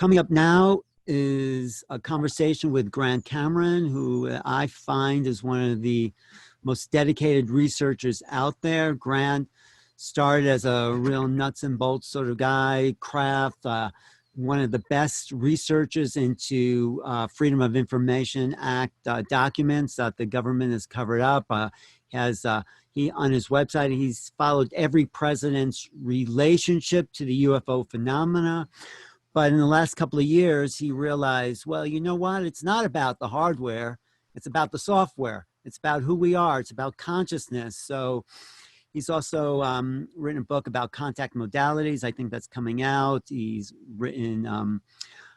Coming up now is a conversation with Grant Cameron, who I find is one of the most dedicated researchers out there. Grant started as a real nuts and bolts sort of guy, craft, one of the best researchers into Freedom of Information Act documents that the government has covered up. He on his website, he's followed every president's relationship to the UFO phenomena. But in the last couple of years, he realized, well, you know what? It's not about the hardware. It's about the software. It's about who we are. It's about consciousness. So he's also written a book about contact modalities. I think that's coming out. He's written,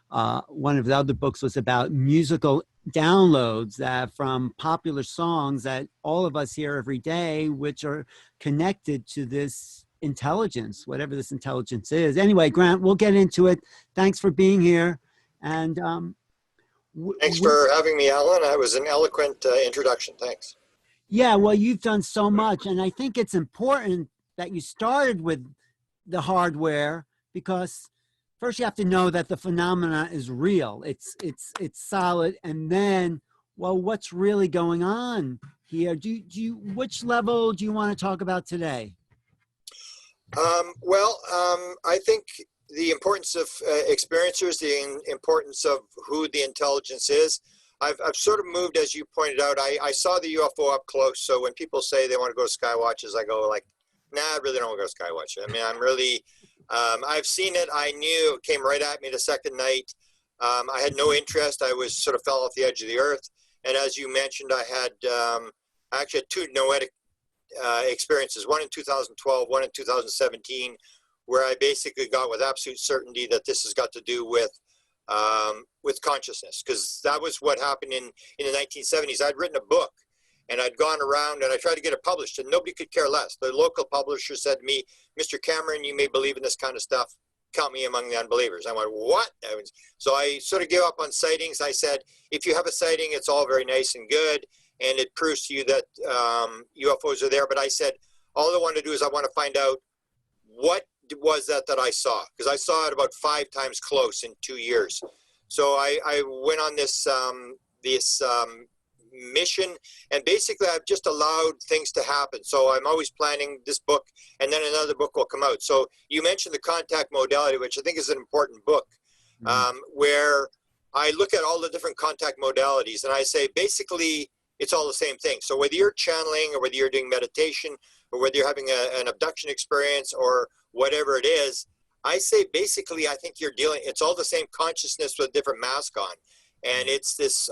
one of the other books was about musical downloads that from popular songs that all of us hear every day, which are connected to this intelligence, whatever this intelligence is. Anyway, Grant, we'll get into it. Thanks for being here. And thanks for having me, Alan. That was an eloquent introduction. Thanks. Yeah, well, you've done so much, and I think it's important that you started with the hardware, because first you have to know that the phenomena is real. It's solid, and then, well, what's really going on here? Which level do you want to talk about today? I think the importance of experiencers, the importance of who the intelligence is. I've sort of moved, as you pointed out. I saw the UFO up close. So when people say they want to go to Skywatches, I go like, nah, I really don't want to go to Skywatch. I mean, I'm really, I've seen it. I knew it came right at me the second night. I had no interest. I was sort of fell off the edge of the earth. And as you mentioned, I actually had two noetic experiences, one in 2012, one in 2017, where I basically got with absolute certainty that this has got to do with consciousness, because that was what happened in the 1970s. I'd written a book and I'd gone around and I tried to get it published, and nobody could care less. The local publisher said to me, Mr. Cameron, you may believe in this kind of stuff. Count me among the unbelievers. I went, what? So I sort of gave up on sightings. I said, if you have a sighting, it's all very nice and good, and it proves to you that UFOs are there. But I said, all I want to do is I want to find out what was that I saw, because I saw it about 5 times close in 2 years. So I went on this mission, and basically I've just allowed things to happen. So I'm always planning this book, and then another book will come out. So you mentioned the contact modality, which I think is an important book, where I look at all the different contact modalities, and I say basically it's all the same thing. So whether you're channeling, or whether you're doing meditation, or whether you're having an abduction experience, or whatever it is, I say basically I think it's all the same consciousness with a different mask on. And it's this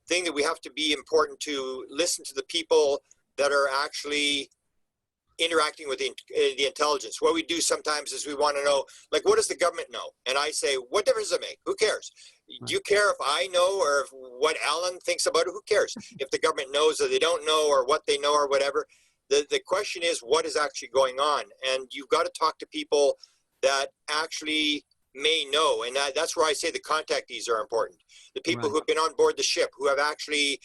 thing that we have to be important to listen to the people that are actually interacting with the intelligence. What we do sometimes is we want to know, like, what does the government know? And I say, what difference does it make? Who cares? Do you care if I know, or if what Alan thinks about it? Who cares if the government knows or they don't know, or what they know or whatever? The question is, what is actually going on? And you've got to talk to people that actually may know. And that's where I say the contactees are important. The people who have been on board the ship, who have actually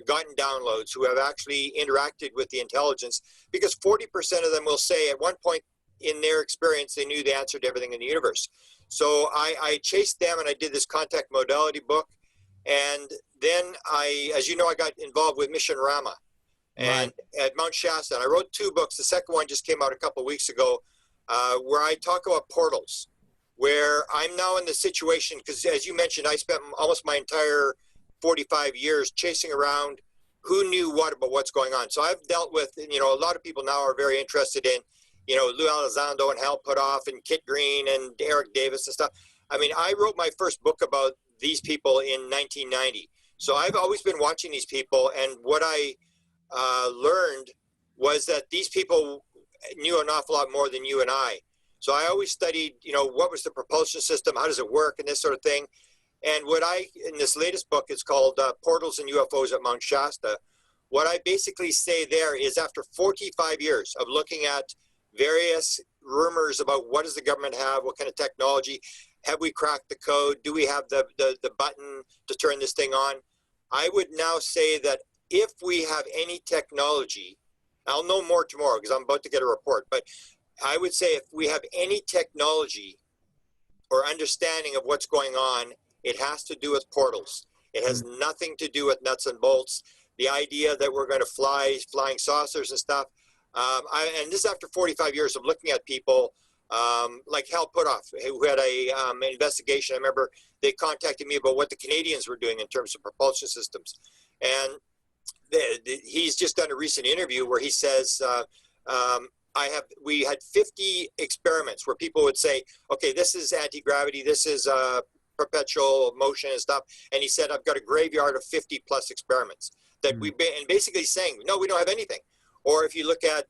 gotten downloads, who have actually interacted with the intelligence, because 40% of them will say at one point in their experience, they knew the answer to everything in the universe. So I chased them, and I did this contact modality book. And then as you know, I got involved with Mission Rama and at Mount Shasta. And I wrote 2 books. The second one just came out a couple of weeks ago, where I talk about portals, where I'm now in the situation, because as you mentioned, I spent almost my entire 45 years chasing around who knew what about what's going on. So I've dealt with, a lot of people now are very interested in, Lou Elizondo and Hal Puthoff and Kit Green and Eric Davis and stuff. I mean, I wrote my first book about these people in 1990. So I've always been watching these people, and what I learned was that these people knew an awful lot more than you and I. So I always studied, what was the propulsion system, how does it work, and this sort of thing. And in this latest book, it's called Portals and UFOs at Mount Shasta. What I basically say there is, after 45 years of looking at various rumors about what does the government have, what kind of technology, have we cracked the code, do we have the button to turn this thing on, I would now say that if we have any technology, I'll know more tomorrow because I'm about to get a report, but I would say if we have any technology or understanding of what's going on, it has to do with portals. It has nothing to do with nuts and bolts. The idea that we're going to flying saucers and stuff. And this is after 45 years of looking at people like Hal Putoff, who had an investigation. I remember they contacted me about what the Canadians were doing in terms of propulsion systems. And he's just done a recent interview where he says, we had 50 experiments where people would say, okay, this is anti-gravity, this is perpetual motion and stuff. And he said, I've got a graveyard of 50 plus experiments that we've been, and basically saying, no, we don't have anything. Or if you look at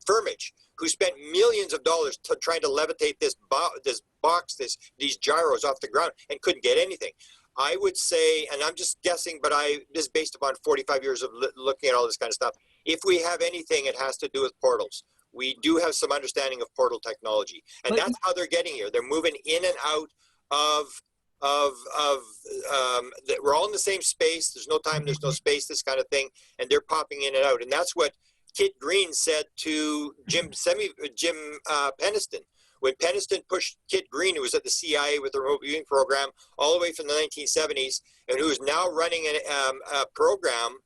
Firmage, who spent millions of dollars trying to levitate this box, these gyros off the ground and couldn't get anything. I would say, and I'm just guessing, but this is based upon 45 years of looking at all this kind of stuff. If we have anything, it has to do with portals. We do have some understanding of portal technology, and that's how they're getting here. They're moving in and out we're all in the same space. There's no time, there's no space, this kind of thing, and they're popping in and out. And that's what Kit Green said to Jim Peniston. When Peniston pushed Kit Green, who was at the CIA with the remote viewing program all the way from the 1970s, and who is now running a program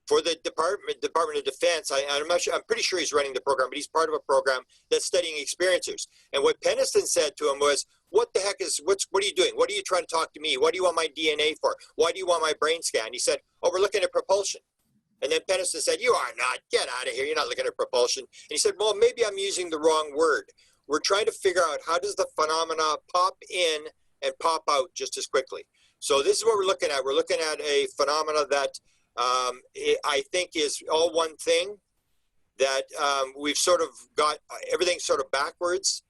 for the Department of Defense. I'm pretty sure he's running the program, but he's part of a program that's studying experiencers. And what Peniston said to him was, what the heck what are you doing? What are you trying to talk to me? What do you want my DNA for? Why do you want my brain scan? He said, oh, we're looking at propulsion. And then Peniston said, you are not, get out of here. You're not looking at propulsion. And he said, well, maybe I'm using the wrong word. We're trying to figure out how does the phenomena pop in and pop out just as quickly. So this is what we're looking at. We're looking at a phenomena that I think is all one thing, that we've sort of got everything sort of backwards.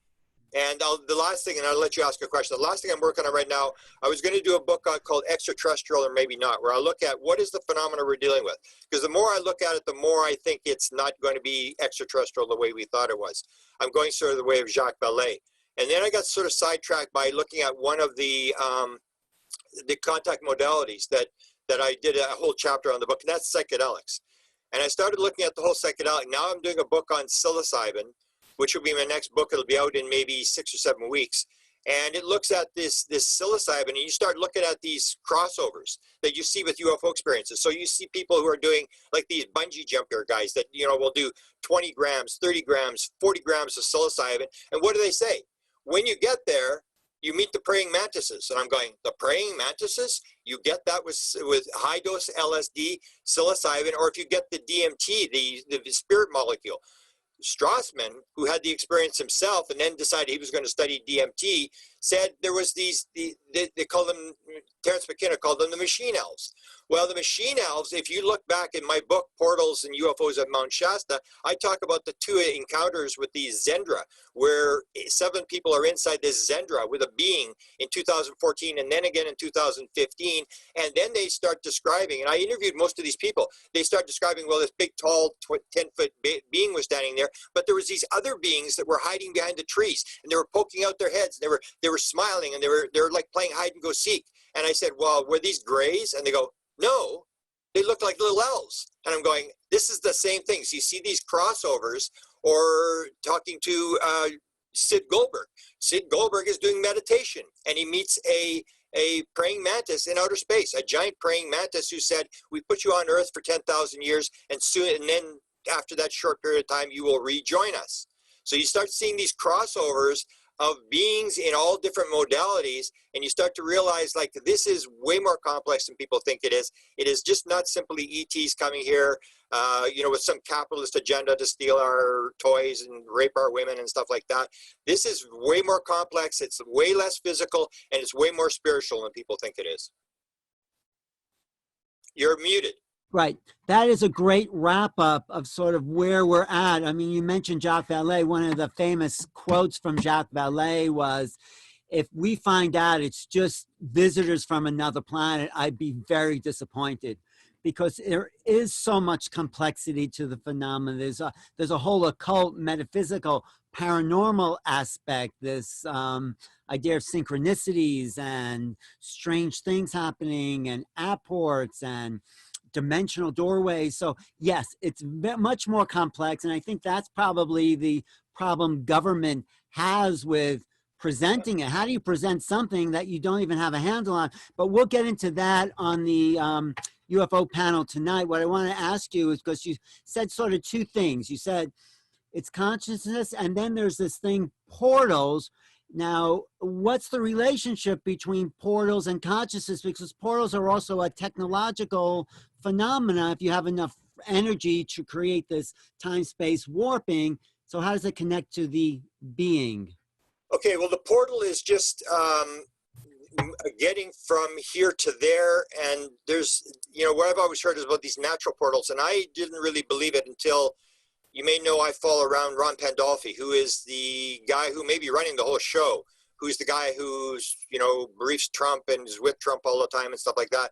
And the last thing, and I'll let you ask a question. The last thing I'm working on right now, I was going to do a book called Extraterrestrial or Maybe Not, where I look at what is the phenomena we're dealing with. Because the more I look at it, the more I think it's not going to be extraterrestrial the way we thought it was. I'm going sort of the way of Jacques Vallée. And then I got sort of sidetracked by looking at one of the contact modalities that I did a whole chapter on the book, and that's psychedelics. And I started looking at the whole psychedelic. Now I'm doing a book on psilocybin, which will be my next book. It'll be out in maybe 6 or 7 weeks. And it looks at this psilocybin, and you start looking at these crossovers that you see with UFO experiences. So you see people who are doing like these bungee jumper guys that, will do 20 grams, 30 grams, 40 grams of psilocybin. And what do they say? When you get there, you meet the praying mantises. And I'm going, the praying mantises? You get that with high dose LSD, psilocybin, or if you get the DMT, the spirit molecule. Strassman, who had the experience himself and then decided he was going to study DMT, said there was they call them, Terence McKenna called them the machine elves. Well, the machine elves, if you look back in my book, Portals and UFOs at Mount Shasta, I talk about the 2 encounters with these Zendra, where 7 people are inside this Zendra with a being in 2014 and then again in 2015. And then they start describing, and I interviewed most of these people, they start describing, well, this big, tall, 10-foot being was standing there, but there was these other beings that were hiding behind the trees, and they were poking out their heads, and they were smiling, and they were like playing hide and go seek. And I said, well, were these grays? And they go, no, they look like little elves. And I'm going, this is the same thing. So you see these crossovers, or talking to Sid Goldberg. Sid Goldberg is doing meditation, and he meets a praying mantis in outer space, a giant praying mantis who said, we put you on Earth for 10,000 years, and then after that short period of time, you will rejoin us. So you start seeing these crossovers of beings in all different modalities, and you start to realize, like, this is way more complex than people think it is. It is just not simply ETs coming here, with some capitalist agenda to steal our toys and rape our women and stuff like that. This is way more complex, it's way less physical, and it's way more spiritual than people think it is. You're muted. Right. That is a great wrap up of sort of where we're at. I mean, you mentioned Jacques Vallée. One of the famous quotes from Jacques Vallée was, if we find out it's just visitors from another planet, I'd be very disappointed, because there is so much complexity to the phenomenon. There's a whole occult, metaphysical, paranormal aspect, this idea of synchronicities and strange things happening and apports and dimensional doorways. So yes, it's much more complex. And I think that's probably the problem government has with presenting it. How do you present something that you don't even have a handle on? But we'll get into that on the UFO panel tonight. What I want to ask you is, because you said sort of two things. You said it's consciousness, and then there's this thing, portals. Now, what's the relationship between portals and consciousness? Because portals are also a technological phenomena if you have enough energy to create this time-space warping. So how does it connect to the being? Okay, well, the portal is just getting from here to there. And there's, what I've always heard is about these natural portals. And I didn't really believe it until, you may know, I follow around Ron Pandolfi, who is the guy who may be running the whole show, who's the guy who's, briefs Trump and is with Trump all the time and stuff like that.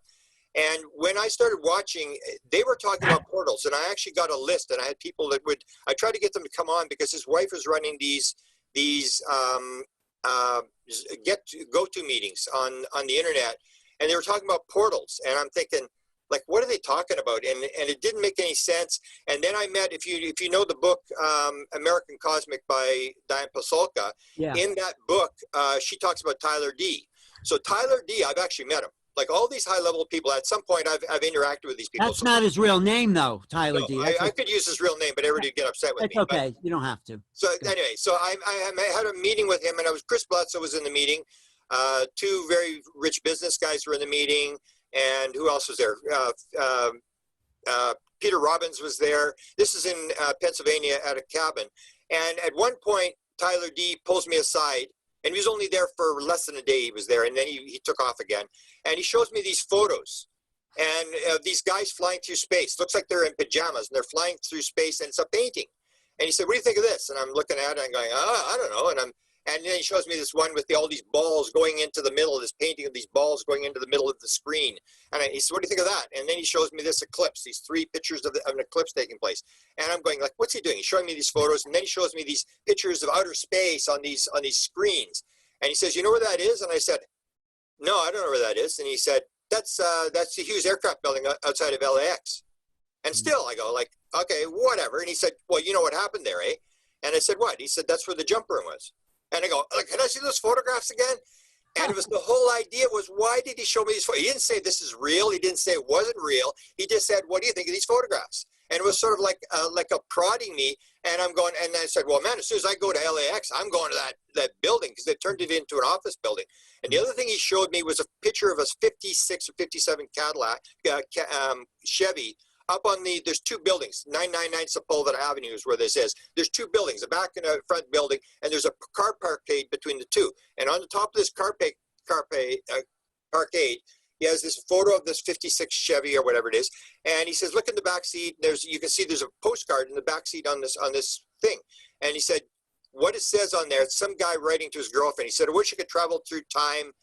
And when I started watching, they were talking about portals, and I actually got a list, and I had people that I tried to get them to come on because his wife was running these go-to meetings on the internet, and they were talking about portals, and I'm thinking, like, what are they talking about? And it didn't make any sense. And then I met, if you know the book American Cosmic by Diane Pasulka, yeah. In that book, she talks about Tyler D. So Tyler D, I've actually met him. Like all these high-level people, at some point I've interacted with these people. That's not his real name, though, Tyler D. I could use his real name, but everybody would get upset with me. It's okay. You don't have to. So anyway, so I had a meeting with him, and Chris Bledsoe was in the meeting. Two very rich business guys were in the meeting, and who else was there? Peter Robbins was there. This is in Pennsylvania at a cabin. And at one point, Tyler D pulls me aside, and he was only there for less than a day. He was there, and then he took off again. And he shows me these photos, and these guys flying through space. Looks like they're in pajamas, and they're flying through space, and it's a painting. And he said, "What do you think of this?" And I'm looking at it, and I'm going, I don't know. And then he shows me this one with all these balls going into the middle, this painting of these balls going into the middle of the screen. And he said, "What do you think of that?" And then he shows me this eclipse, these three pictures of an eclipse taking place. And I'm going, like, what's he doing? He's showing me these photos, and then he shows me these pictures of outer space on these screens. And he says, "You know where that is?" And I said, "No, I don't know where that is." And he said, that's the Hughes aircraft building outside of LAX. And still I go, like, okay, whatever. And he said, "Well, you know what happened there, eh?" And I said, "What?" He said, "That's where the jump room was." And I go, like, "Can I see those photographs again?" And it was, the whole idea was, why did he show me these photos? He didn't say this is real. He didn't say it wasn't real. He just said, "What do you think of these photographs?" And it was sort of like a prodding me. And I'm going, and I said, "Well, man, as soon as I go to LAX, I'm going to that building," because they turned it into an office building. And the other thing he showed me was a picture of a 56 or 57 Cadillac, Chevy, up on there's two buildings, 999 Sepulveda Avenue is where this is. There's two buildings, a back and a front building, and there's a car parkade between the two. And on the top of this parkade, he has this photo of this 56 Chevy or whatever it is. And he says, "Look in the back seat. You can see there's a postcard in the back seat on this thing." And he said, what it says on there, it's some guy writing to his girlfriend. He said, "I wish I could travel through time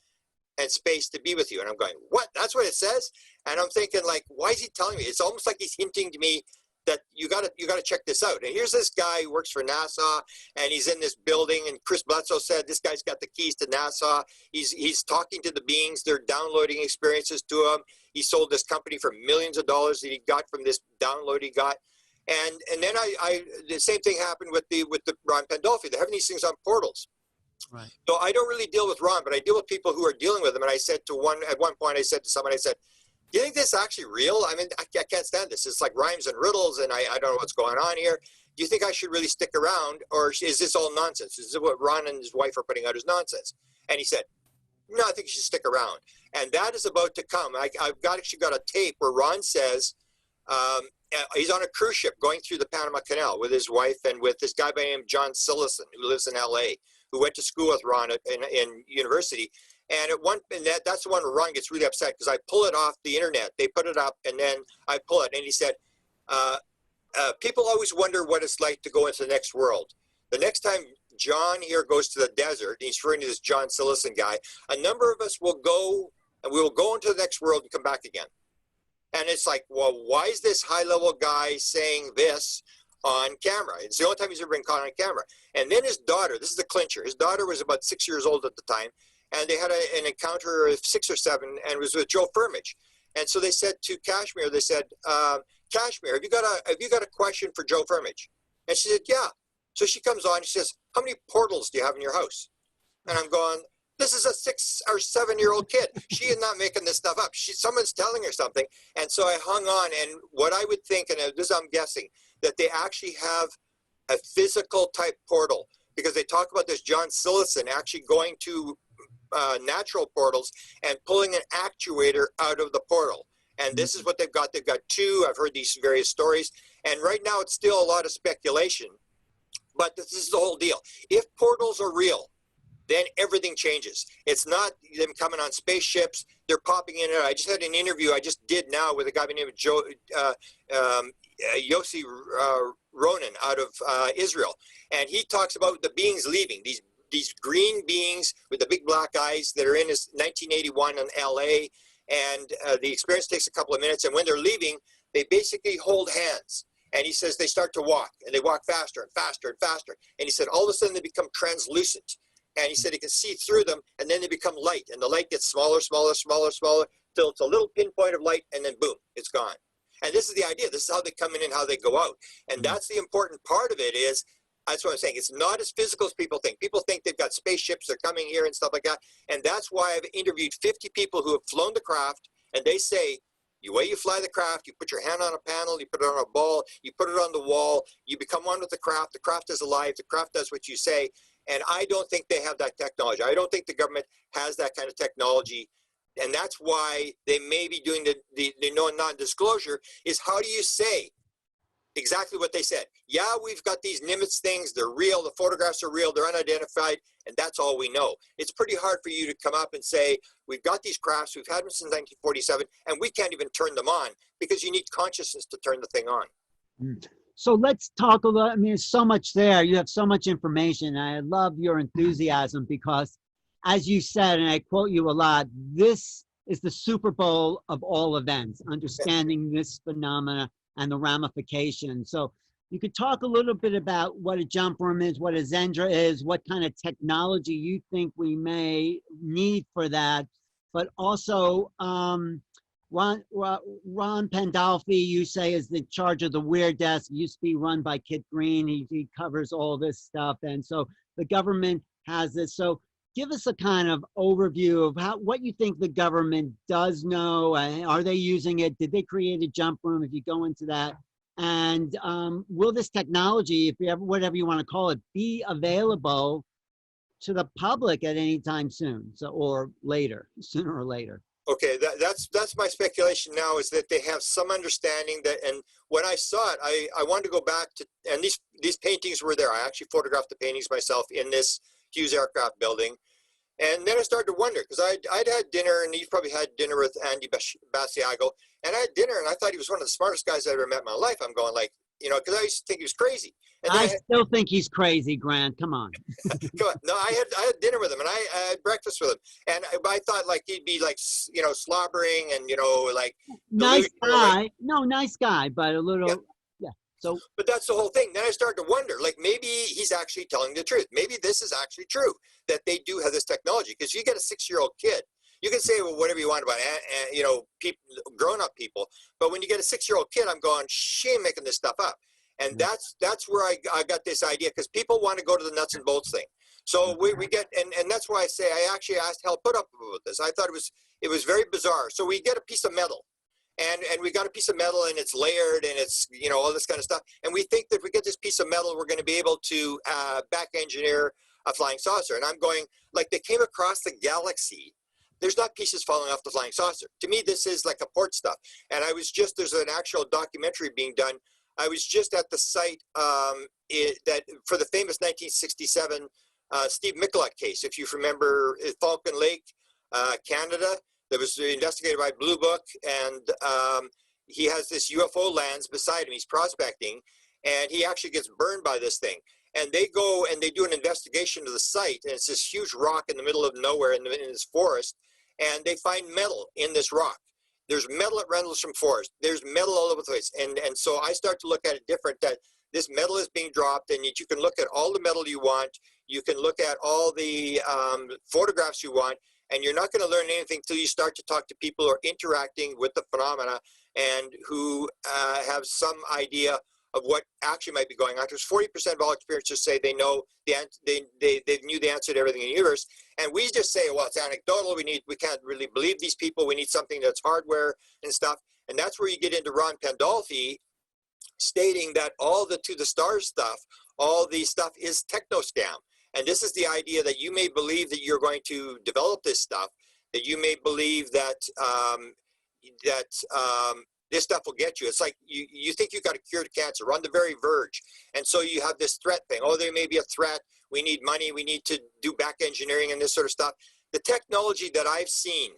and space to be with you." And I'm going, what? That's what it says? And I'm thinking, like, why is he telling me? It's almost like he's hinting to me that you got to check this out. And here's this guy who works for NASA, and he's in this building. And Chris Bledsoe said this guy's got the keys to NASA. He's talking to the beings. They're downloading experiences to him. He sold this company for millions of dollars that he got from this download he got. And then the same thing happened with the Ron Pandolfi. They're having these things on portals. Right. So I don't really deal with Ron, but I deal with people who are dealing with him. And I said at one point, I said to someone, I said, "Do you think this is actually real? I mean, I can't stand this. It's like rhymes and riddles, and I don't know what's going on here. Do you think I should really stick around, or is this all nonsense? Is this what Ron and his wife are putting out as nonsense?" And he said, "No, I think you should stick around." And that is about to come. I've actually got a tape where Ron says he's on a cruise ship going through the Panama Canal with his wife and with this guy by the name of John Sillison, who lives in L.A., who went to school with Ron in university. And that's the one where Ron gets really upset because I pull it off the internet. They put it up, and then I pull it. And he said, "People always wonder what it's like to go into the next world. The next time John here goes to the desert," and he's referring to this John Sillison guy, "a number of us will go, and we will go into the next world and come back again." And it's like, well, why is this high-level guy saying this on camera? It's the only time he's ever been caught on camera. And then his daughter, this is the clincher, his daughter was about 6 years old at the time, and they had an encounter of 6 or 7, and it was with Joe Firmage. And so they said to Kashmir, they said, "Kashmir, have you got a question for Joe Firmage?" And she said, "Yeah." So she comes on, she says, "How many portals do you have in your house?" And I'm going, this is a 6 or 7-year-old kid. She is not making this stuff up. Someone's telling her something. And so I hung on. And what I would think, and this I'm guessing, that they actually have a physical type portal, because they talk about this John Sillison actually going to natural portals and pulling an actuator out of the portal. And this is what they've got. They've got two. I've heard these various stories. And right now it's still a lot of speculation. But this is the whole deal. If portals are real, then everything changes. It's not them coming on spaceships. They're popping in and out. I just had an interview I just did now with a guy by the name of Yossi Ronan out of Israel. And he talks about the beings leaving, these green beings with the big black eyes that are in his 1981 in LA. And the experience takes a couple of minutes. And when they're leaving, they basically hold hands. And he says they start to walk, and they walk faster and faster and faster. And he said all of a sudden they become translucent. And he said he can see through them, and then they become light. And the light gets smaller, smaller, smaller, smaller, till it's a little pinpoint of light, and then boom, it's gone. And this is the idea. This is how they come in and how they go out. And that's the important part of it is, that's what I'm saying. It's not as physical as people think. People think they've got spaceships, they're coming here and stuff like that. And that's why I've interviewed 50 people who have flown the craft, and they say, the way you fly the craft, you put your hand on a panel, you put it on a ball, you put it on the wall, you become one with the craft is alive, the craft does what you say. And I don't think they have that technology. I don't think the government has that kind of technology. And that's why they may be doing the non-disclosure is, how do you say exactly what they said? Yeah, we've got these Nimitz things. They're real. The photographs are real. They're unidentified. And that's all we know. It's pretty hard for you to come up and say, we've got these crafts. We've had them since 1947, and we can't even turn them on, because you need consciousness to turn the thing on. So let's talk a little. I mean, there's so much there. You have so much information. I love your enthusiasm because, as you said, and I quote you a lot, this is the Super Bowl of all events, understanding this phenomena and the ramifications. So you could talk a little bit about what a jump room is, what a Zendra is, what kind of technology you think we may need for that, but also Ron Pandolfi, you say, is in charge of the Weird Desk. It used to be run by Kit Green. He covers all this stuff. And so the government has this. So give us a kind of overview of what you think the government does know. Are they using it? Did they create a jump room, if you go into that? And will this technology, if you ever, whatever you want to call it, be available to the public at any time soon? So, or later, sooner or later? Okay, that's my speculation now, is that they have some understanding that, and when I saw it, I wanted to go back to, and these paintings were there. I actually photographed the paintings myself in this Hughes Aircraft Building. And then I started to wonder, because I'd had dinner, and you've probably had dinner with Andy Basiago, and I had dinner, and I thought he was one of the smartest guys I ever met in my life. I'm going like, because I used to think he was crazy. And I still think he's crazy, Grant. Come on. Come on. No, I had dinner with him, and I had breakfast with him, and I thought like he'd be like slobbering and like nice guy. Like, no, nice guy, but a little yeah. So, but that's the whole thing. Then I started to wonder, like, maybe he's actually telling the truth. Maybe this is actually true, that they do have this technology. Because you get a 6-year-old kid, you can say, well, whatever you want about people, grown-up people, but when you get a 6-year-old kid, I'm going, she ain't making this stuff up. And that's where I got this idea, because people want to go to the nuts and bolts thing. So we get, and that's why I say, I actually asked Hal Puthoff about this. I thought it was very bizarre. So we get a piece of metal, and we got a piece of metal, and it's layered, and it's, all this kind of stuff. And we think that if we get this piece of metal, we're going to be able to back engineer a flying saucer. And I'm going, like, they came across the galaxy. There's not pieces falling off the flying saucer. To me, this is like a port stuff. And there's an actual documentary being done. I was just at the site that for the famous 1967 Steve Michalak case, if you remember, Falcon Lake, Canada, that was investigated by Blue Book, and he has this UFO lands beside him. He's prospecting, and he actually gets burned by this thing. And they go and they do an investigation to the site, and it's this huge rock in the middle of nowhere in this forest, and they find metal in this rock. There's metal at Rendlesham Forest. There's metal all over the place. And so I start to look at it different, that this metal is being dropped, and you can look at all the metal you want. You can look at all the photographs you want, and you're not going to learn anything until you start to talk to people who are interacting with the phenomena and who have some idea of what actually might be going on. Because 40% of all experiencers say they know they knew the answer to everything in the universe, and we just say, well, it's anecdotal. We can't really believe these people. We need something that's hardware and stuff. And that's where you get into Ron Pandolfi stating that all the to the stars stuff, all the stuff is techno scam. And this is the idea that you may believe that you're going to develop this stuff, that you may believe that this stuff will get you. It's like you think you got a cure to cancer. We're on the very verge. And so you have this threat thing. Oh, there may be a threat. We need money. We need to do back engineering and this sort of stuff. The technology that I've seen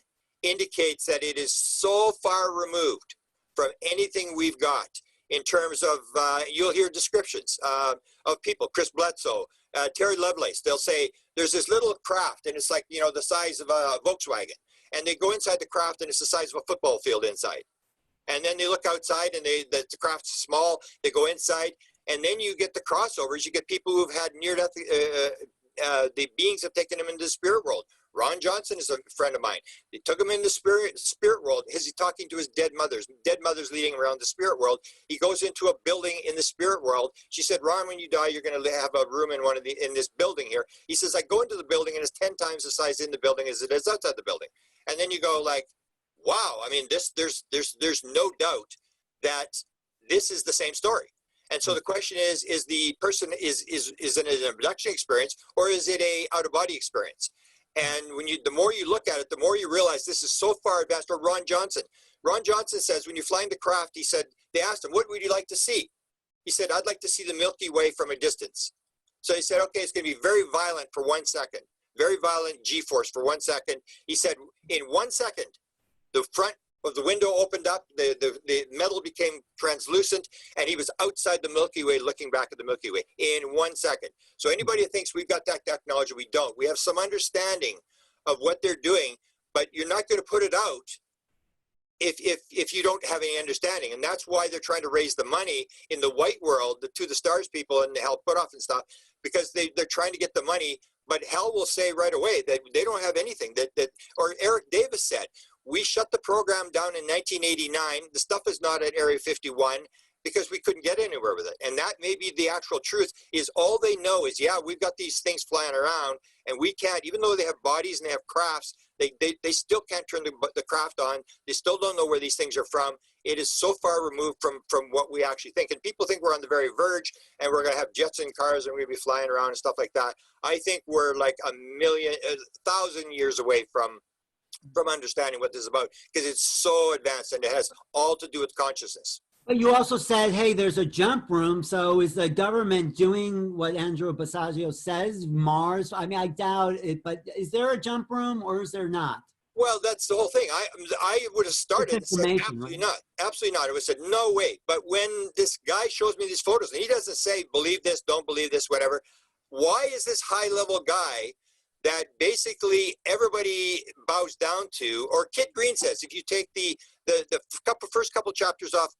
indicates that it is so far removed from anything we've got in terms of, you'll hear descriptions of people, Chris Bledsoe, Terry Lovelace. They'll say, there's this little craft and it's like, you know, the size of a Volkswagen. And they go inside the craft and it's the size of a football field inside. And then they look outside and the craft's small, they go inside. And then you get the crossovers. You get people who've had near-death, the beings have taken them into the spirit world. Ron Johnson is a friend of mine. They took him in the spirit world. He's talking to his dead mother's leading him around the spirit world. He goes into a building in the spirit world. She said, Ron, when you die, you're going to have a room in this building here. He says, I go into the building and it's 10 times the size in the building as it is outside the building. And then you go like, wow, I mean, there's no doubt that this is the same story. And so the question is the person, is it an abduction experience or is it a out-of-body experience? And the more you look at it, the more you realize this is so far advanced. Or Ron Johnson says, when you're flying the craft, he said, they asked him, what would you like to see? He said, I'd like to see the Milky Way from a distance. So he said, okay, it's going to be very violent for 1 second, very violent G-force for 1 second. He said, in 1 second, the front of the window opened up, the metal became translucent, and he was outside the Milky Way looking back at the Milky Way in 1 second. So anybody who thinks we've got that technology, we don't. We have some understanding of what they're doing, but you're not going to put it out if you don't have any understanding. And that's why they're trying to raise the money in the white world, the To the Stars people and the Hell Put Off and stuff, because they're trying to get the money. But Hell will say right away that they don't have anything. Or Eric Davis said, we shut the program down in 1989. The stuff is not at Area 51 because we couldn't get anywhere with it. And that may be the actual truth, is all they know is, yeah, we've got these things flying around and we can't, even though they have bodies and they have crafts, they still can't turn the craft on. They still don't know where these things are from. It is so far removed from what we actually think. And people think we're on the very verge and we're going to have jets and cars and we're going to be flying around and stuff like that. I think we're like 1,000 years away from understanding what this is about, because it's so advanced and it has all to do with consciousness. But you also said, hey, there's a jump room. So is the government doing what Andrew Basagio says, Mars? I mean, I doubt it, but is there a jump room or is there not? Well, that's the whole thing. I would have started and said, absolutely not. Absolutely not. I would have said, no way. But when this guy shows me these photos, and he doesn't say, believe this, don't believe this, whatever. Why is this high-level guy that basically everybody bows down to, or Kit Green says, if you take the first couple chapters off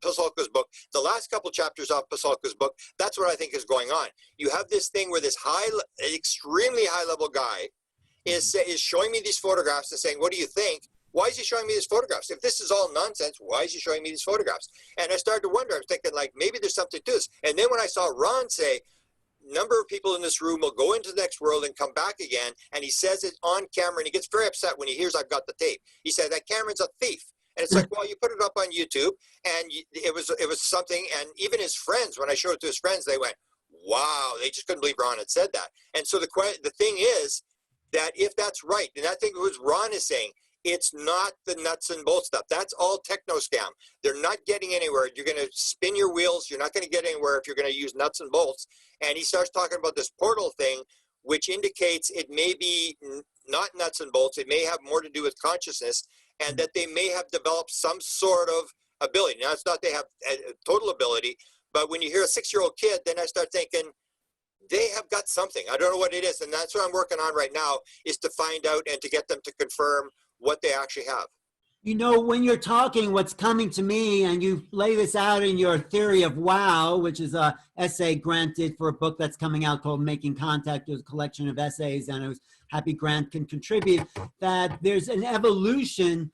Pasulka's book, the last couple chapters off Pasulka's book, that's what I think is going on. You have this thing where this extremely high-level guy is showing me these photographs and saying, what do you think? Why is he showing me these photographs? If this is all nonsense, why is he showing me these photographs? And I started to wonder, I was thinking, like, maybe there's something to this. And then when I saw Ron say, number of people in this room will go into the next world and come back again, and he says it on camera, and he gets very upset when he hears I've got the tape. He said, that Cameron's a thief. And it's like, well, you put it up on YouTube, and it was something, and even his friends, when I showed it to his friends, they went, wow, they just couldn't believe Ron had said that. And so the thing is that if that's right, and I think it was Ron is saying, it's not the nuts and bolts stuff. That's all techno scam. They're not getting anywhere. You're going to spin your wheels. You're not going to get anywhere if you're going to use nuts and bolts. And he starts talking about this portal thing, which indicates it may be not nuts and bolts. It may have more to do with consciousness, and that they may have developed some sort of ability. Now, it's not they have a total ability, but when you hear a 6-year-old kid, then I start thinking, they have got something. I don't know what it is. And that's what I'm working on right now, is to find out and to get them to confirm what they actually have. You know, when you're talking, what's coming to me, and you lay this out in your theory of wow, which is a essay granted for a book that's coming out called Making Contact. It was a collection of essays, and I was happy Grant can contribute, that there's an evolution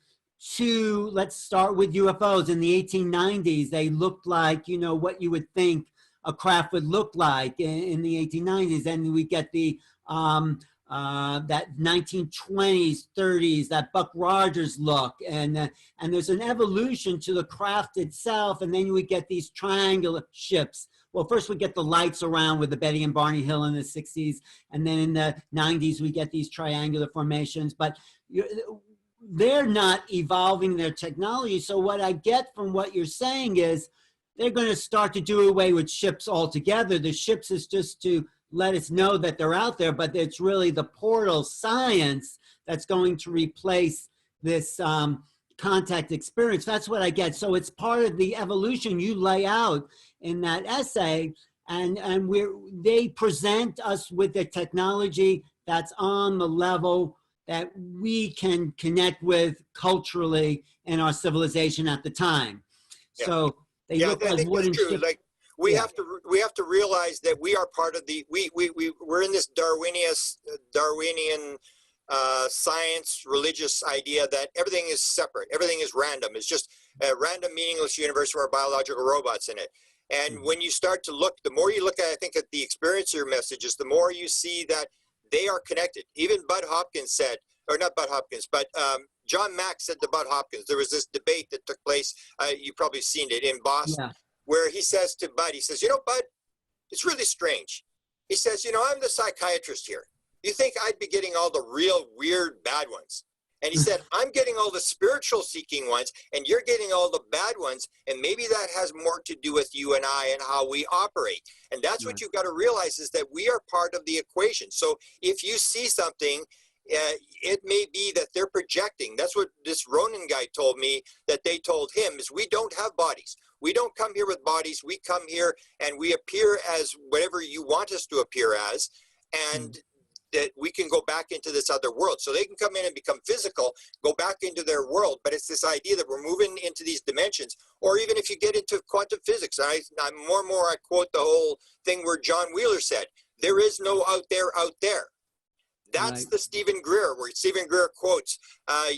to, let's start with UFOs. In the 1890s, they looked like, you know, what you would think a craft would look like in the 1890s. And we get the that 1920s, 30s, that Buck Rogers look, and there's an evolution to the craft itself, and then we get these triangular ships. Well, first we get the lights around with the Betty and Barney Hill in the 60s, and then in the 90s we get these triangular formations, but they're not evolving their technology. So what I get from what you're saying is they're going to start to do away with ships altogether. The ships is just to let us know that they're out there, but it's really the portal science that's going to replace this contact experience. That's what I get. So it's part of the evolution you lay out in that essay, and they present us with the technology that's on the level that we can connect with culturally in our civilization at the time. Yeah. So they look like wooden ships. Like, we have to realize that we are part of the we're in this Darwinian science religious idea that everything is separate, everything is random. It's just a random, meaningless universe where biological robots in it. And when you start to look, the more you look at, I think, at the experiencer messages, the more you see that they are connected. Even Bud Hopkins said, or not Bud Hopkins, but John Mack said to Bud Hopkins, there was this debate that took place, you've probably seen it, in Boston. Yeah. Where he says to Bud, he says, you know, Bud, it's really strange. He says, you know, I'm the psychiatrist here. You think I'd be getting all the real weird bad ones? And he said, I'm getting all the spiritual seeking ones, and you're getting all the bad ones. And maybe that has more to do with you and I and how we operate. And that's what you've got to realize, is that we are part of the equation. So if you see something, it may be that they're projecting. That's what this Ronin guy told me, that they told him, is we don't have bodies. We don't come here with bodies. We come here and we appear as whatever you want us to appear as, and that we can go back into this other world. So they can come in and become physical, go back into their world. But it's this idea that we're moving into these dimensions. Or even if you get into quantum physics, I'm more and more, I quote the whole thing where John Wheeler said, there is no out there out there. That's the Stephen Greer, where Stephen Greer quotes,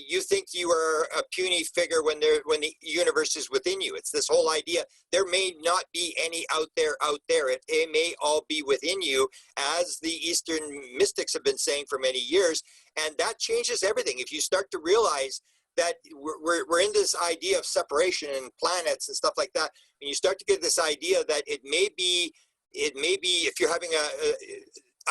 you think you are a puny figure when the universe is within you. It's this whole idea, there may not be any out there. It may all be within you, as the Eastern mystics have been saying for many years. And that changes everything. If you start to realize that we're in this idea of separation and planets and stuff like that, and you start to get this idea that it may be, if you're having a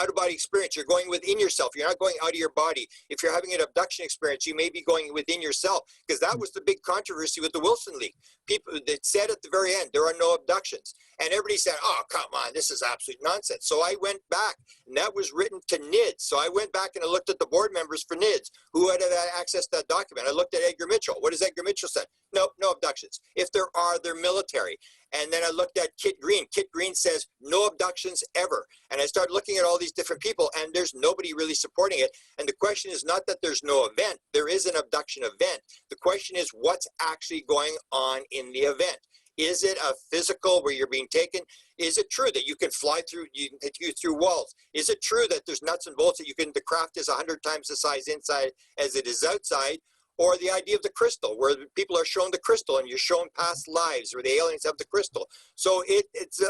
out-of-body experience, you're going within yourself. You're not going out of your body. If you're having an abduction experience, you may be going within yourself, because that was the big controversy with the Wilson Leak. People that said at the very end, there are no abductions. And everybody said, oh, come on, this is absolute nonsense. So I went back, and that was written to NIDS. So I went back and I looked at the board members for NIDS who had access to that document. I looked at Edgar Mitchell. What does Edgar Mitchell say? Nope, no abductions. If there are, they're military. And then I looked at Kit Green. Kit Green says no abductions ever. And I started looking at all these different people, and there's nobody really supporting it. And the question is not that there's no event. There is an abduction event. The question is what's actually going on in the event. Is it a physical where you're being taken? Is it true that you can fly through, you can take you through walls? Is it true that there's nuts and bolts that you can, the craft is 100 times the size inside as it is outside? Or the idea of the crystal, where people are shown the crystal and you're shown past lives, where the aliens have the crystal. So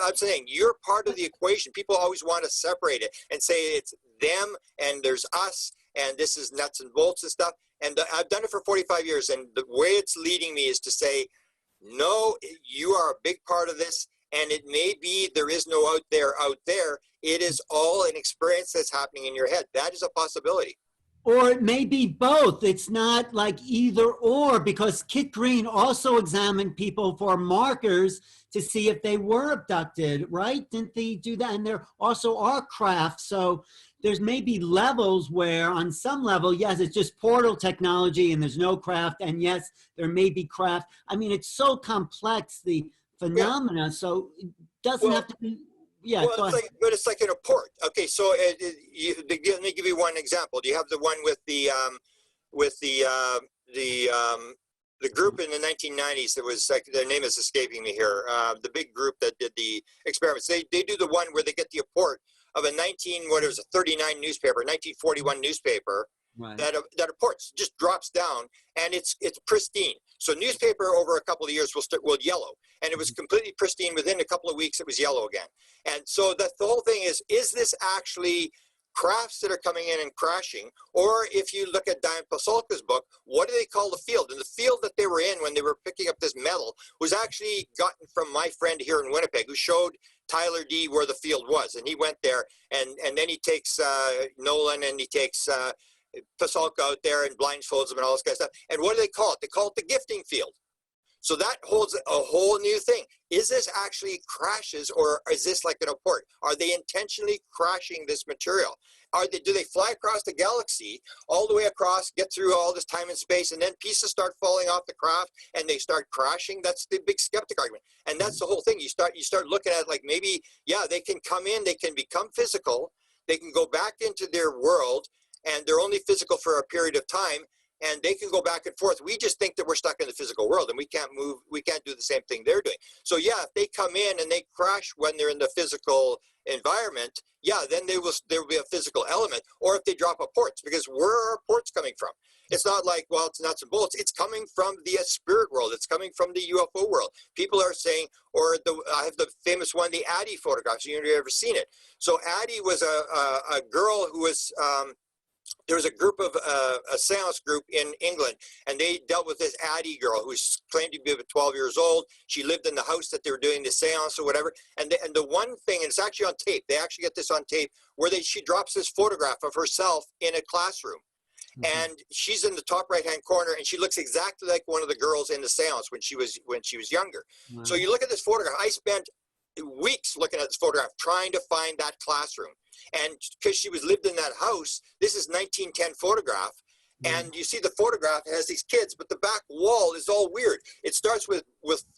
I'm saying you're part of the equation. People always want to separate it and say it's them and there's us and this is nuts and bolts and stuff. And I've done it for 45 years. And the way it's leading me is to say, no, you are a big part of this. And it may be there is no out there. It is all an experience that's happening in your head. That is a possibility. Or it may be both. It's not like either or, because Kit Green also examined people for markers to see if they were abducted, right? Didn't they do that? And there also are crafts. So there's maybe levels where on some level, yes, it's just portal technology and there's no craft. And yes, there may be craft. I mean, it's so complex, the phenomena. Yeah. So it doesn't have to be. Yeah, well, it's like in a port. Okay, so let me give you one example. Do you have the one with the group in the 1990s that was, like, their name is escaping me here, the big group that did the experiments? They do the one where they get the report of a 1939 newspaper, 1941 newspaper, Right. that reports, just drops down, and it's pristine. So newspaper over a couple of years will yellow, and it was completely pristine. Within a couple of weeks, it was yellow again. And so the whole thing is this actually crafts that are coming in and crashing? Or if you look at Diane Pasulka's book, what do they call the field? And the field that they were in when they were picking up this metal was actually gotten from my friend here in Winnipeg, who showed Tyler D where the field was. And he went there, and then he takes Nolan, and he takes Pasulka out there and blindfolds them and all this kind of stuff. And what do they call it? They call it the gifting field. So that holds a whole new thing. Is this actually crashes, or is this like an report? Are they intentionally crashing this material? Do they fly across the galaxy all the way across, get through all this time and space, and then pieces start falling off the craft and they start crashing? That's the big skeptic argument. And that's the whole thing. You start looking at, like, maybe, yeah, they can come in, they can become physical, they can go back into their world, and they're only physical for a period of time, and they can go back and forth. We just think that we're stuck in the physical world and we can't move, we can't do the same thing they're doing. So yeah, if they come in and they crash when they're in the physical environment, yeah, then there will be a physical element. Or if they drop a ports, because where are ports coming from? It's not like, well, it's nuts and bolts. It's coming from the spirit world. It's coming from the UFO world. People are saying, or I have the famous one, the Addie photographs. You've ever seen it? So Addie was a girl who was, there was a group of a seance group in England, and they dealt with this Addie girl who's claimed to be about 12 years old. She lived in the house that they were doing the seance or whatever. And the one thing, and it's actually on tape, they actually get this on tape, where she drops this photograph of herself in a classroom. Mm-hmm. And she's in the top right-hand corner, and she looks exactly like one of the girls in the seance when she was younger. Wow. So you look at this photograph. I spent weeks looking at this photograph, trying to find that classroom. And because she lived in that house, this is 1910 photograph. And you see the photograph has these kids, but the back wall is all weird. It starts with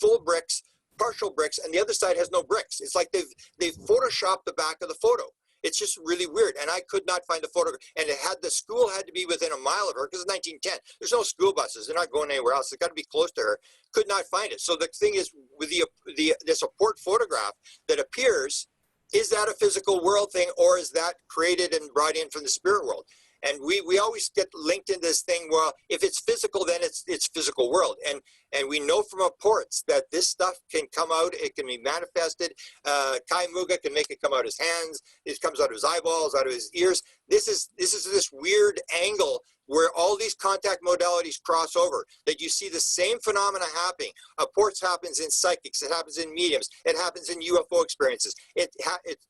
full bricks, partial bricks, and the other side has no bricks. It's like they've photoshopped the back of the photo. It's just really weird. And I could not find the photograph. And the school had to be within a mile of her, because it's 1910. There's no school buses. They're not going anywhere else. It's got to be close to her. Could not find it. So the thing is, with this apport photograph that appears, is that a physical world thing, or is that created and brought in from the spirit world? And we always get linked in this thing, well, if it's physical, then it's physical world. And we know from reports that this stuff can come out, it can be manifested. Kai Muga can make it come out his hands, it comes out of his eyeballs, out of his ears. This is this weird angle where all these contact modalities cross over, that you see the same phenomena happening. Apports happens in psychics, it happens in mediums, it happens in UFO experiences.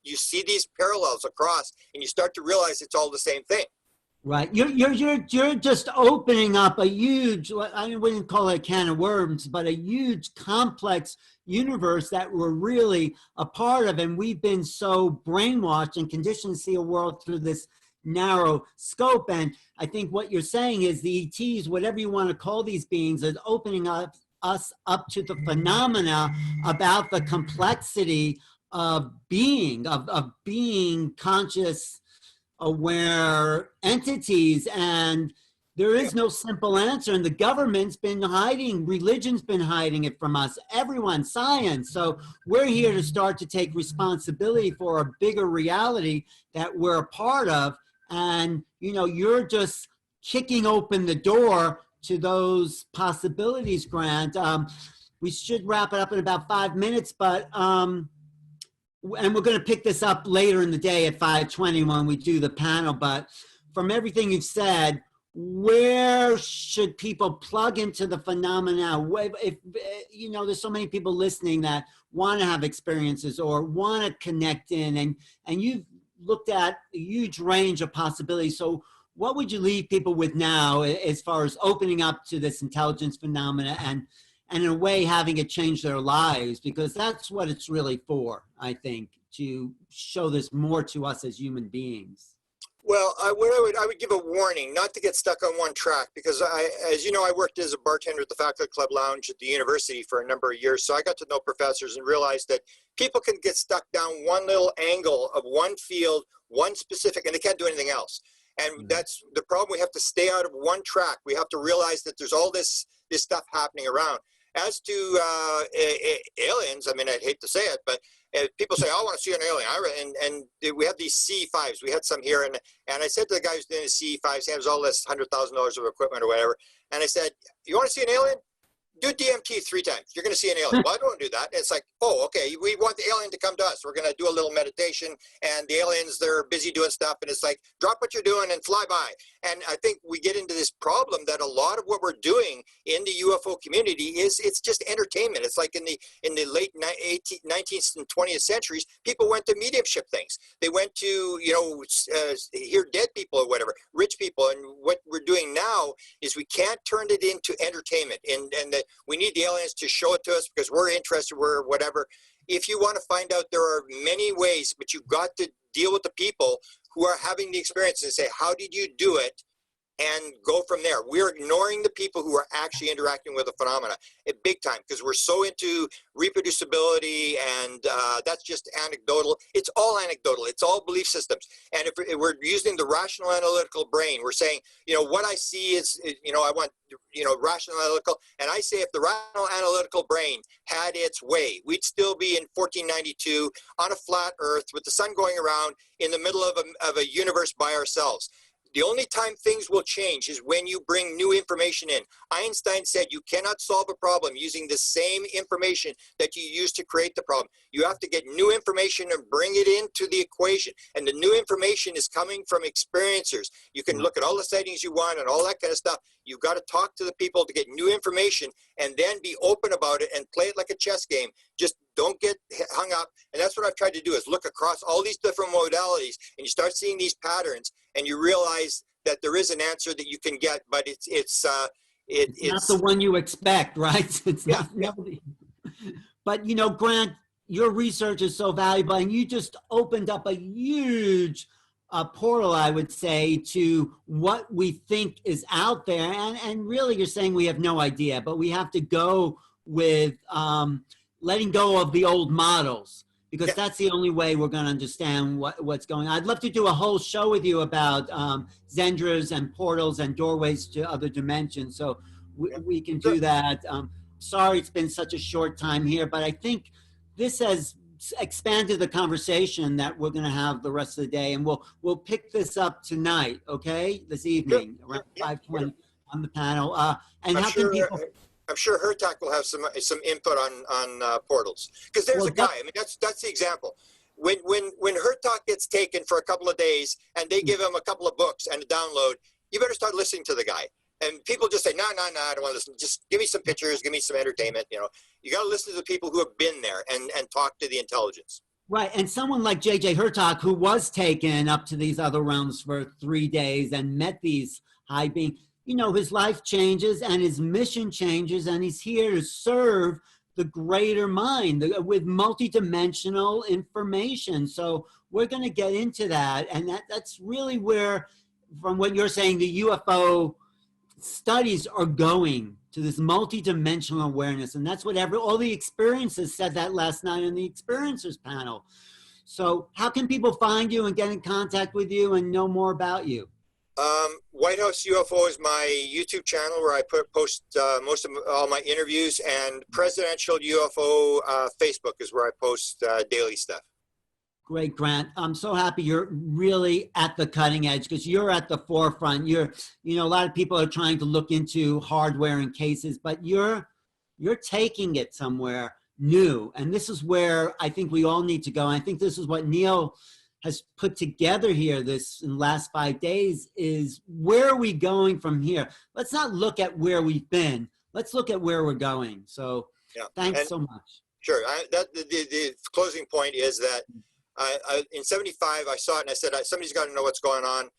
You see these parallels across, and you start to realize it's all the same thing. Right. You're just opening up a huge, I wouldn't call it a can of worms, but a huge complex universe that we're really a part of. And we've been so brainwashed and conditioned to see a world through this narrow scope. And I think what you're saying is the ETs, whatever you want to call these beings, is opening us up to the phenomena about the complexity of being, of being conscious, aware entities. And there is no simple answer, and the government's been hiding, religion's been hiding it from us, everyone, science. So we're here to start to take responsibility for a bigger reality that we're a part of. And you're just kicking open the door to those possibilities, Grant. We should wrap it up in about 5 minutes, but and we're going to pick this up later in the day at 5:20 when we do the panel. But from everything you've said, where should people plug into the phenomena? If there's so many people listening that want to have experiences or want to connect in, and you've looked at a huge range of possibilities. So what would you leave people with now as far as opening up to this intelligence phenomena and in a way having it change their lives? Because that's what it's really for, I think, to show this more to us as human beings. Well, I would give a warning not to get stuck on one track, because as you know, I worked as a bartender at the Faculty Club Lounge at the university for a number of years. So I got to know professors and realized that people can get stuck down one little angle of one field, one specific, and they can't do anything else. And that's the problem. We have to stay out of one track. We have to realize that there's all this stuff happening around. As to aliens, I mean, I'd hate to say it, but And people say, "Oh, I want to see an alien." And we have these CE5s. We had some here, and I said to the guy who's doing the CE5s, he has all this $100,000 of equipment or whatever, and I said, "You want to see an alien? Do DMT 3 times. You're going to see an alien." Well, I don't do that. It's like, oh, okay, we want the alien to come to us. We're going to do a little meditation, and the aliens, they're busy doing stuff, and it's like, drop what you're doing and fly by. And I think we get into this problem that a lot of what we're doing in the UFO community it's just entertainment. It's like in the late 19th and 20th centuries, people went to mediumship things. They went to, hear dead people or whatever, rich people. And what we're doing now is we can't turn it into entertainment. And we need the aliens to show it to us because we're interested, we're whatever. If you want to find out, there are many ways, but you've got to deal with the people who are having the experience and say, how did you do it? And go from there. We're ignoring the people who are actually interacting with the phenomena at big time because we're so into reproducibility, and that's just anecdotal. It's all anecdotal. It's all belief systems. And if we're using the rational analytical brain, we're saying, what I see is, I want, rational analytical. And I say if the rational analytical brain had its way, we'd still be in 1492 on a flat earth with the sun going around in the middle of a universe by ourselves. The only time things will change is when you bring new information in. Einstein said you cannot solve a problem using the same information that you used to create the problem. You have to get new information and bring it into the equation. And the new information is coming from experiencers. You can look at all the sightings you want and all that kind of stuff. You've got to talk to the people to get new information and then be open about it and play it like a chess game. Just don't get hung up. And that's what I've tried to do is look across all these different modalities, and you start seeing these patterns, and you realize that there is an answer that you can get, but it's not the one you expect, right? It's not. But Grant, your research is so valuable, and you just opened up a huge portal, I would say, to what we think is out there. And really, you're saying we have no idea, but we have to go with letting go of the old models, because that's the only way we're going to understand what's going on. I'd love to do a whole show with you about Zendras and portals and doorways to other dimensions. So we can do that. Sorry it's been such a short time here, but I think this has expanded the conversation that we're going to have the rest of the day. And we'll pick this up tonight, okay? This evening around 5:20 on the panel. And how can people... I'm sure Hertak will have some input on portals, because there's a guy. I mean, that's the example. When Hertak gets taken for a couple of days and they give him a couple of books and a download, you better start listening to the guy. And people just say, no, I don't want to listen. Just give me some pictures, give me some entertainment. You got to listen to the people who have been there and talk to the intelligence. Right, and someone like J.J. Hertak, who was taken up to these other realms for 3 days and met these high beings. His life changes and his mission changes, and he's here to serve the greater mind with multidimensional information. So we're going to get into that. And that's really where, from what you're saying, the UFO studies are going to this multidimensional awareness. And that's what all the experiences said that last night on the experiencers panel. So how can people find you and get in contact with you and know more about you? White House UFO is my YouTube channel where I post most of all my interviews, and Presidential UFO Facebook is where I post daily stuff. Great, Grant. I'm so happy you're really at the cutting edge, because you're at the forefront. A lot of people are trying to look into hardware and cases, but you're taking it somewhere new. And this is where I think we all need to go. And I think this is what Neil has put together here in the last 5 days is, where are we going from here? Let's not look at where we've been. Let's look at where we're going. So thanks so much. Sure. The closing point is that in 75, I saw it and I said, somebody's got to know what's going on.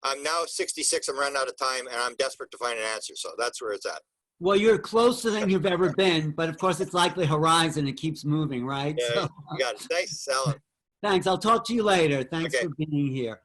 I'm now 66. I'm running out of time and I'm desperate to find an answer. So that's where it's at. Well, you're closer than you've ever been, but of course it's like the horizon. It keeps moving, right? Yeah, you got it. Thanks, Alan. Thanks. I'll talk to you later. Thanks for being here.